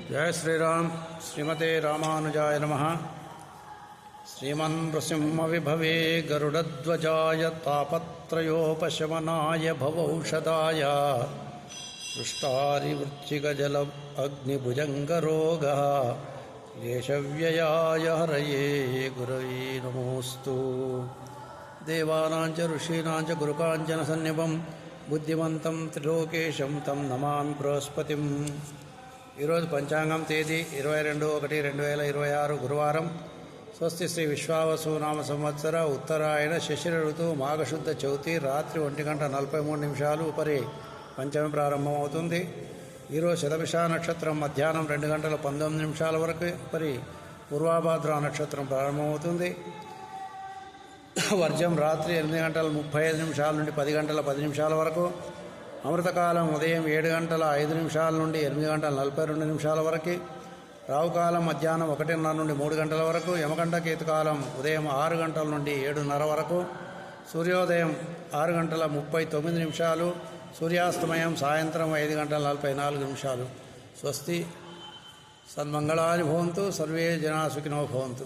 जय श्रीराम। श्रीमते रामानुजाय नमः। श्रीमन्नृसिंहविभवे गरुडध्वजाय तापत्रयोपशमनाय भवौषधाय सृष्टारिवृश्चिकजल अग्निभुजङ्गरोगः क्लेशव्ययाय हरये गुरवे नमोऽस्तु। देवानां च ऋषीणां च गुरुकाञ्चनसन्निभं बुद्धिमन्तं त्रिलोकेशं तं नमामि बृहस्पतिम्। ఈరోజు పంచాంగం తేదీ 22/1/2026 గురువారం. స్వస్తి శ్రీ విశ్వావసు నామ సంవత్సర ఉత్తరాయణ శశిర ఋతువు మాఘశుద్ధ చవితి రాత్రి 1:43 ఉపరి పంచమి ప్రారంభమవుతుంది. ఈరోజు శతభిష నక్షత్రం మధ్యాహ్నం 2:19 వరకు ఉపరి పూర్వాభాద్ర నక్షత్రం ప్రారంభమవుతుంది. వర్జం రాత్రి 8:35 నుండి 10:10 వరకు. అమృతకాలం ఉదయం 7:05 నుండి 8:42 వరకు. రావుకాలం మధ్యాహ్నం 1:30 నుండి 3 వరకు. యమగంట కేతుకాలం ఉదయం 6 నుండి 7:30 వరకు. సూర్యోదయం 6:39. సూర్యాస్తమయం సాయంత్రం 5:44. స్వస్తి. సన్మంగళాని భవంతు. సర్వే జనా సుఖినో భవంతు.